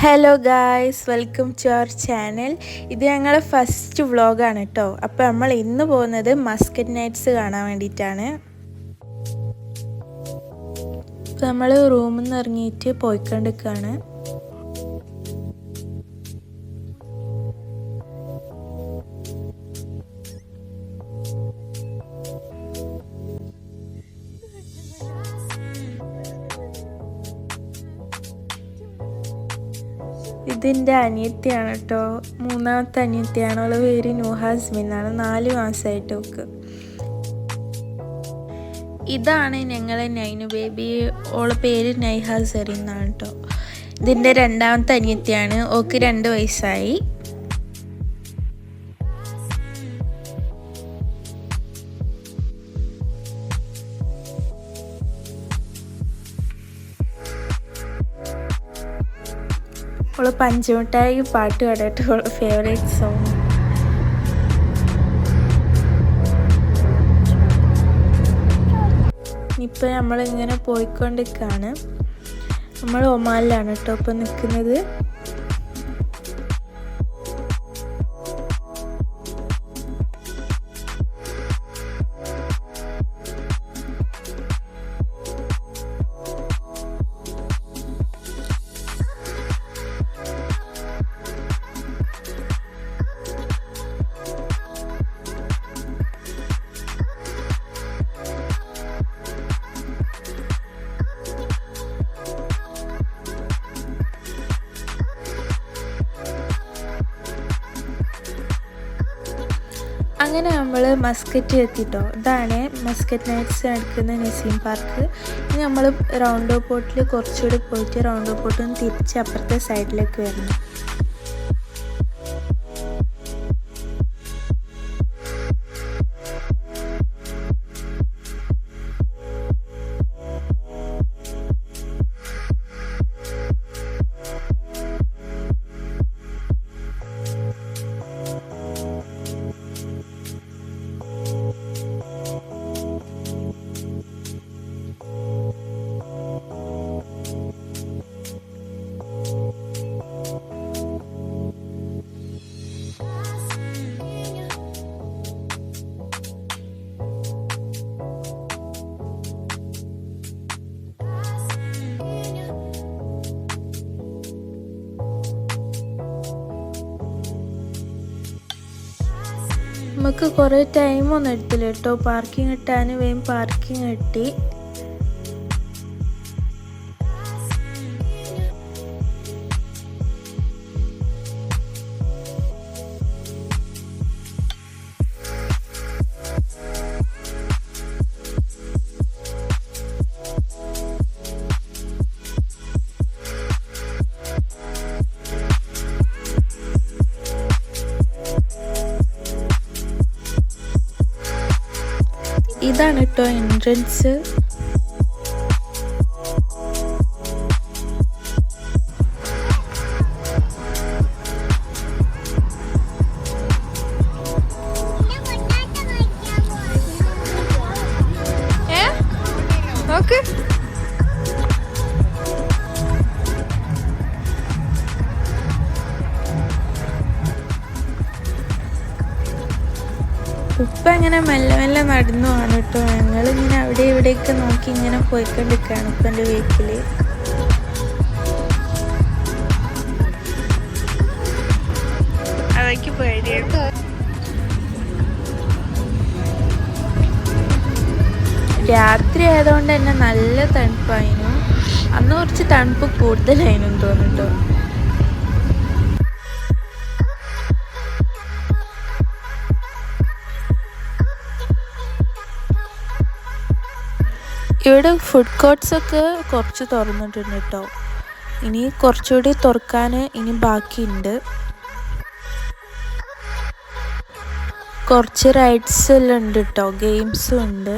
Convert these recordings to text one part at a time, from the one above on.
Hello guys, welcome to our channel. ഇത് ഞങ്ങളുടെ first വ്ളോഗാണ് കേട്ടോ. അപ്പോൾ നമ്മൾ ഇന്ന് പോകുന്നത് മസ്കറ്റ് നൈറ്റ്സ് കാണാൻ വേണ്ടിയിട്ടാണ്. അപ്പോൾ നമ്മൾ റൂമിൽ നിന്ന് ഇറങ്ങിയിട്ട് പോയിക്കൊണ്ടിരിക്കുകയാണ്. ഇതിൻ്റെ അനിയത്തിയാണ് കേട്ടോ, മൂന്നാമത്തെ അനിയത്തിയാണ്. അവളെ പേര് നൂഹാസ്മിന്നാണ്. 4 മാസമായിട്ട് ഒക്കെ. ഇതാണ് ഞങ്ങളെ നൈനു ബേബി. ഓളെ പേര് നൈഹ സെറിൻ എന്നാണ് കേട്ടോ. ഇതിൻ്റെ രണ്ടാമത്തെ അനിയത്തിയാണ്. ഓക്ക് 2 വയസ്സായി. ഓള് പഞ്ചമിഠായി പാട്ട് പാടട്ടെ, ഓളെ ഫേവറേറ്റ് സോങ്. ഇപ്പം നമ്മളിങ്ങനെ പോയിക്കൊണ്ടിരിക്കുകയാണ്. നമ്മൾ ഒമാനിലാണ് കേട്ടോ ഇപ്പം നിൽക്കുന്നത്. അങ്ങനെ നമ്മൾ മസ്കറ്റ് എത്തിട്ടോ. ഇതാണ് മസ്കറ്റ് നൈറ്റ്സ് നടക്കുന്ന നസീം പാർക്ക്. ഇനി നമ്മൾ റൗണ്ടോ പോട്ടിൽ കുറച്ചുകൂടി പോയിട്ട് റൗണ്ടോ പോട്ടിൽ നിന്ന് തിരിച്ച് അപ്പുറത്തെ സൈഡിലേക്ക് വരണം. നമുക്ക് കുറേ ടൈമൊന്നും എടുത്തില്ല കേട്ടോ പാർക്കിംഗ് കിട്ടാൻ. വേഗം പാർക്കിംഗ് കിട്ടി. ഇതാണ് കേട്ടോ എൻട്രൻസ്. നോക്ക്, ഉപ്പ ഇങ്ങനെ മെല്ലെ മെല്ലെ നടന്നു പോകാൻ കേട്ടോ. ഞങ്ങളിങ്ങനെ അവിടെ ഇവിടെയൊക്കെ നോക്കി ഇങ്ങനെ പോയിക്കൊണ്ടിരിക്കുകയാണ് ഉപ്പൻ്റെ വീട്ടിൽ. അതൊക്കെ പേടിയുണ്ട്. രാത്രി ആയതുകൊണ്ട് തന്നെ നല്ല തണുപ്പായിരുന്നു. അന്ന് കുറച്ച് തണുപ്പ് കൂടുതലായിരുന്നു തോന്നിട്ടോ. ഇവിടെ ഫുഡ് കോർട്ട്സൊക്കെ കുറച്ച് തുറന്നിട്ടുണ്ട് കേട്ടോ. ഇനി കുറച്ചുകൂടി തുറക്കാൻ ഇനി ബാക്കിയുണ്ട്. കുറച്ച് റൈഡ്സ് എല്ലാം ഉണ്ട് കേട്ടോ, ഗെയിംസും ഉണ്ട്.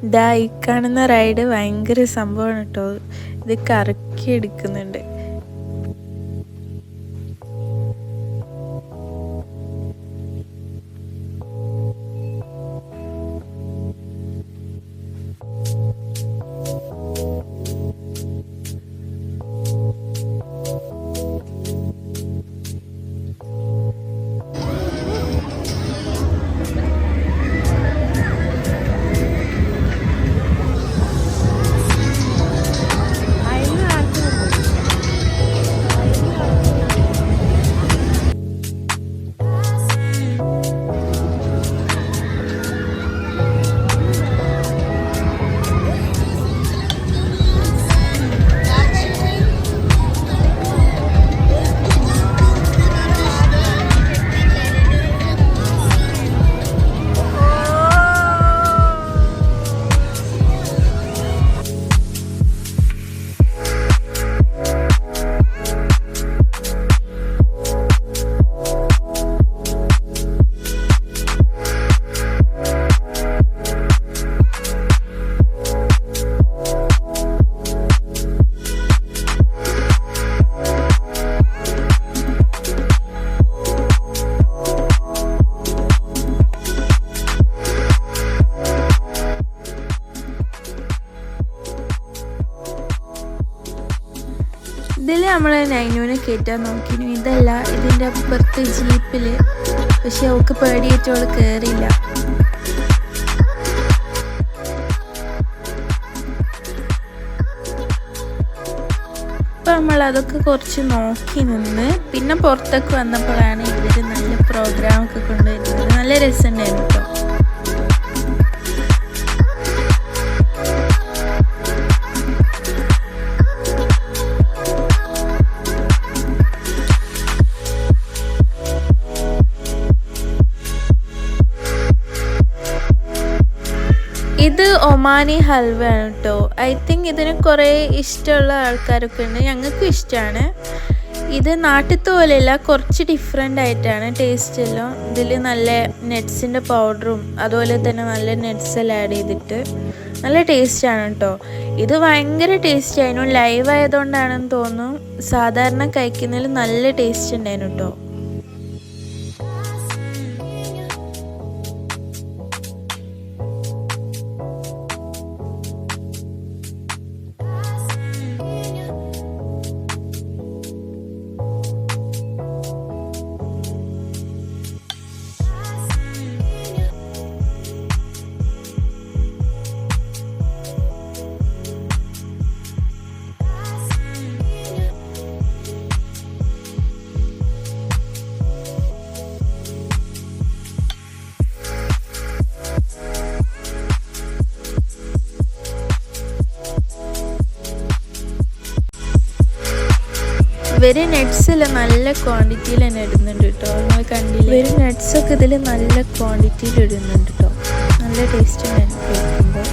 ഇതാ ഈ കാണുന്ന റൈഡ് ഭയങ്കര സംഭവമാണ് കേട്ടോ. ഇത് കറക്കി എടുക്കുന്നുണ്ട്. നമ്മൾ നൈനുവിനെ കയറ്റാൻ നോക്കിനു, ഇതല്ല ഇതിൻ്റെ അപ്പുറത്ത് ജീപ്പിൽ. പക്ഷെ അവൾക്ക് പേടിയേറ്റ് അവൾ കയറിയില്ല. അപ്പം നമ്മൾ അതൊക്കെ കുറച്ച് നോക്കി നിന്ന് പിന്നെ പുറത്തൊക്കെ വന്നപ്പോഴാണ് ഇവർ നല്ല പ്രോഗ്രാമൊക്കെ കൊണ്ടുവരുന്നത്. നല്ല രസമുണ്ടായിരുന്നു കേട്ടോ. ഇത് ഒമാനി ഹൽവ ആണ് കേട്ടോ. ഐ തിങ്ക് ഇതിന് കുറേ ഇഷ്ടമുള്ള ആൾക്കാരൊക്കെ ഉണ്ട്. ഞങ്ങൾക്കും ഇഷ്ടമാണ്. ഇത് നാട്ടിലത്തെ പോലെയല്ല, കുറച്ച് ഡിഫറെൻ്റ് ആയിട്ടാണ് ടേസ്റ്റ് എല്ലാം. ഇതിൽ നല്ല നട്ട്സിൻ്റെ പൗഡറും അതുപോലെ തന്നെ നല്ല നട്ട്സ് എല്ലാം ആഡ് ചെയ്തിട്ട് നല്ല ടേസ്റ്റാണ് കേട്ടോ. ഇത് ഭയങ്കര ടേസ്റ്റ് ആയിരുന്നു. ലൈവ് ആയതുകൊണ്ടാണെന്ന് തോന്നുന്നു. സാധാരണ കഴിക്കുന്നതിൽ നല്ല ടേസ്റ്റ് ഉണ്ടായിരുന്നു കേട്ടോ. ഇവർ നട്ട്സിൽ നല്ല ക്വാണ്ടിറ്റിയിൽ തന്നെ ഇടുന്നുണ്ട് കേട്ടോ. നമ്മൾ കണ്ടില്ല, ഇവർ നട്ട്സൊക്കെ ഇതിൽ നല്ല ക്വാണ്ടിറ്റിയിൽ ഇടുന്നുണ്ട് കേട്ടോ. നല്ല ടേസ്റ്റ് ആണ് കഴിക്കുമ്പോൾ.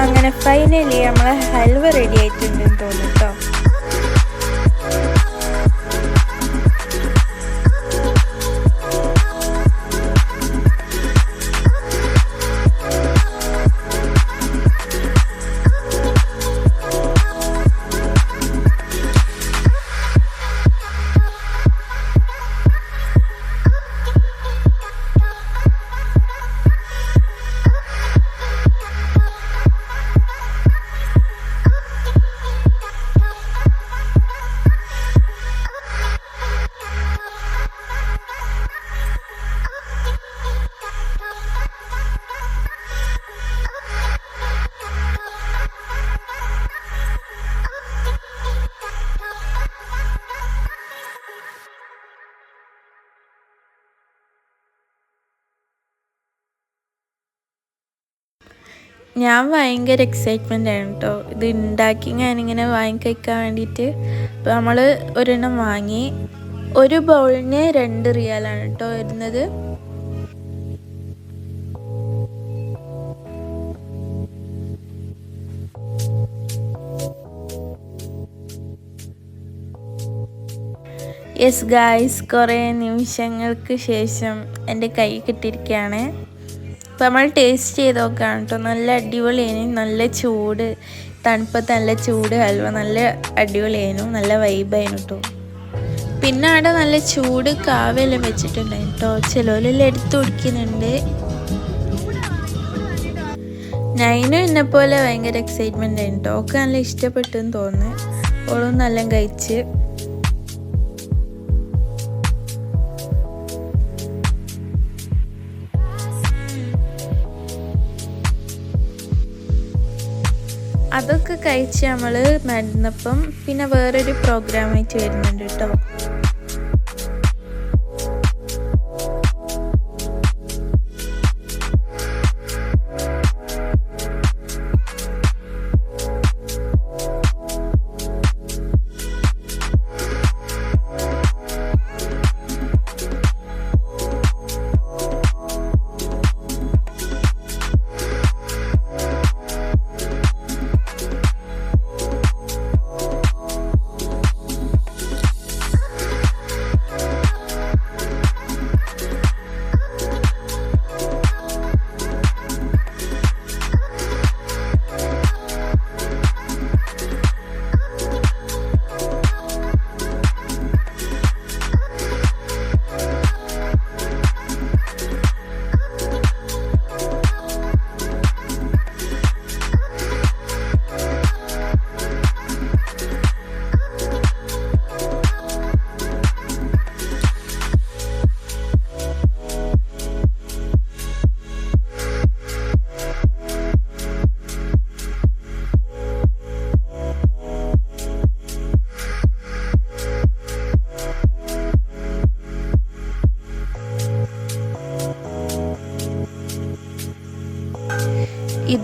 അങ്ങനെ ഫൈനലി നമ്മളെ ഹൽവ റെഡി ആയിട്ടുണ്ടെന്ന് തോന്നുന്നു കേട്ടോ. ഞാൻ ഭയങ്കര എക്സൈറ്റ്മെൻ്റ് ആണ് കേട്ടോ. ഇത് ഉണ്ടാക്കി ഞാനിങ്ങനെ വാങ്ങിക്കഴിക്കാൻ വേണ്ടിയിട്ട്. അപ്പോൾ നമ്മൾ ഒരെണ്ണം വാങ്ങി. ഒരു ബൗളിന് 2 റിയാലാണ് കേട്ടോ വരുന്നത്. യെസ് ഗായ്സ്, കുറേ നിമിഷങ്ങൾക്ക് ശേഷം എൻ്റെ കൈ കിട്ടിയിരിക്കുകയാണ്. അപ്പോൾ നമ്മൾ ടേസ്റ്റ് ചെയ്ത് നോക്കുകയാണ് കേട്ടോ. നല്ല അടിപൊളിയായിരുന്നു. നല്ല ചൂട്, തണുപ്പത്ത് നല്ല ചൂട് ഹൽവ നല്ല അടിപൊളിയായിരുന്നു. നല്ല വൈബായിരുന്നു കേട്ടോ. പിന്നെ അവിടെ നല്ല ചൂട് കാവെല്ലാം വെച്ചിട്ടുണ്ടായിരുന്നു കേട്ടോ. ചിലവരെല്ലാം എടുത്ത് കുടിക്കുന്നുണ്ട്. നൈനും എന്നെപ്പോലെ ഭയങ്കര എക്സൈറ്റ്മെൻ്റ് ആയിരുന്നു കേട്ടോ. ഒക്കെ നല്ല ഇഷ്ടപ്പെട്ടെന്ന് തോന്നുന്നു. ഓളും നല്ല കഴിച്ച്. അതൊക്കെ കഴിച്ച് നമ്മൾ നടന്നപ്പം പിന്നെ വേറൊരു പ്രോഗ്രാമായിട്ട് വരുന്നുണ്ട് കേട്ടോ.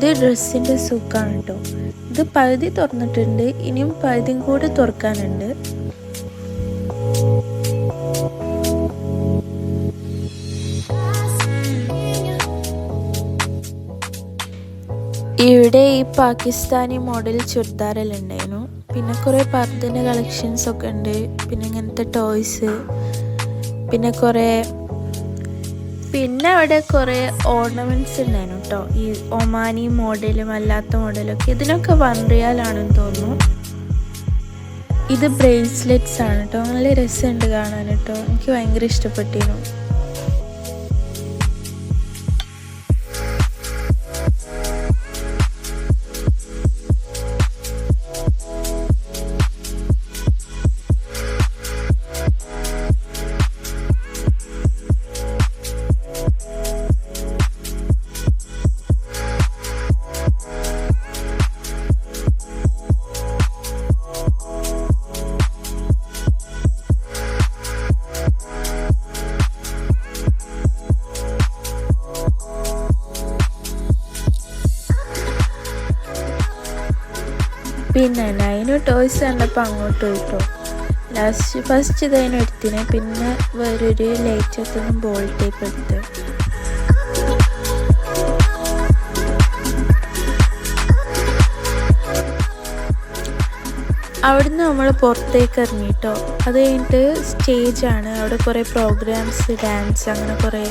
ഇത് ഡ്രസ്സിൻ്റെ സുക്കാണ് കേട്ടോ. ഇത് പകുതി തുറന്നിട്ടുണ്ട്, ഇനിയും പകുതിയും കൂടി തുറക്കാനുണ്ട്. ഇവിടെ ഈ പാകിസ്ഥാനി മോഡൽ ചുരിദാറെല്ലാം ഉണ്ടായിരുന്നു. പിന്നെ കുറേ പർദ്ദൻ്റെ കളക്ഷൻസ് ഒക്കെ ഉണ്ട്. പിന്നെ ഇങ്ങനത്തെ ടോയ്സ്, പിന്നെ അവിടെ കുറേ ഓർണമെൻറ്റ്സ് ഉണ്ടായിരുന്നു കേട്ടോ. ഈ ഒമാനി മോഡലും അല്ലാത്ത മോഡലൊക്കെ. ഇതിനൊക്കെ 1 റിയാലാണെന്ന് തോന്നുന്നു. ഇത് ബ്രേസ്ലെറ്റ്സ് ആണ് കേട്ടോ. നല്ല രസമുണ്ട് കാണാൻ കേട്ടോ. എനിക്ക് ഭയങ്കര ഇഷ്ടപ്പെട്ടിരുന്നു. പിന്നെ നൈനു ടോയ്സ് കണ്ടപ്പോൾ അങ്ങോട്ട് പോയിട്ടോ. ഫസ്റ്റ് ഇതതിനും എടുത്തിനെ. പിന്നെ വേറൊരു ലൈറ്റ് എത്തുന്ന ബോൾ ടേപ്പ് എടുത്ത്. അവിടുന്ന് നമ്മൾ പുറത്തേക്ക് ഇറങ്ങിട്ടോ. അത് കഴിഞ്ഞിട്ട് സ്റ്റേജാണ്. അവിടെ കുറേ പ്രോഗ്രാംസ്, ഡാൻസ്, അങ്ങനെ കുറേ.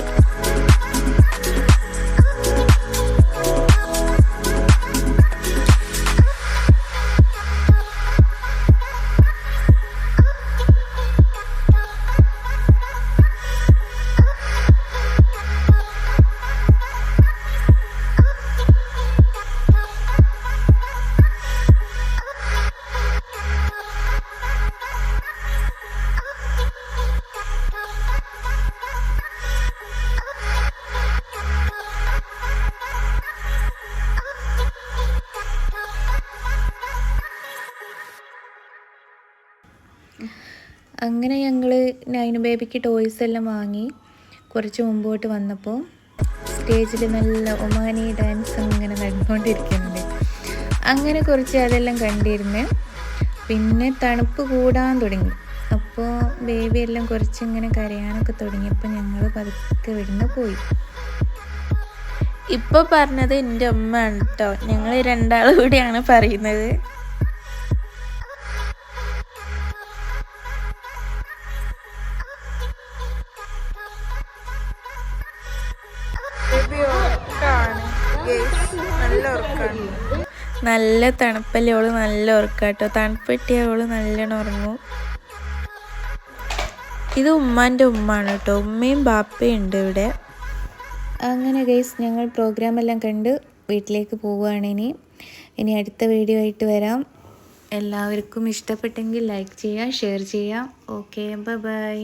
അങ്ങനെ ഞങ്ങൾ നൈനു ബേബിക്ക് ടോയ്സ് എല്ലാം വാങ്ങി കുറച്ച് മുമ്പോട്ട് വന്നപ്പോൾ സ്റ്റേജിൽ നല്ല ഒമാനി ഡാൻസ് അങ്ങനെ നടന്നുകൊണ്ടിരിക്കുന്നുണ്ട്. അങ്ങനെ കുറച്ച് അതെല്ലാം കണ്ടിരുന്ന്. പിന്നെ തണുപ്പ് കൂടാൻ തുടങ്ങി. അപ്പോൾ ബേബി എല്ലാം കുറച്ചിങ്ങനെ കരയാനൊക്കെ തുടങ്ങിയപ്പോൾ ഞങ്ങൾ പതുക്കെ വിടുന്ന് പോയി. ഇപ്പോൾ പറഞ്ഞത് എൻ്റെ അമ്മയാണ് കേട്ടോ. ഞങ്ങൾ 2 ആൾ കൂടിയാണ് പറയുന്നത്. നല്ല തണുപ്പല്ലേ, അവള് നല്ല ഉറക്കാട്ടോ. തണുപ്പ് കിട്ടിയ അവള് നല്ലോണം ഉറങ്ങും. ഇത് ഉമ്മാൻ്റെ ഉമ്മാണ് കേട്ടോ. ഉമ്മയും ബാപ്പയും ഉണ്ട് ഇവിടെ. അങ്ങനെ ഗൈസ് ഞങ്ങൾ പ്രോഗ്രാമെല്ലാം കണ്ട് വീട്ടിലേക്ക് പോവുകയാണ്. ഇനി അടുത്ത വീഡിയോ ആയിട്ട് വരാം. എല്ലാവർക്കും ഇഷ്ടപ്പെട്ടെങ്കിൽ ലൈക്ക് ചെയ്യുക, ഷെയർ ചെയ്യുക. Okay, by.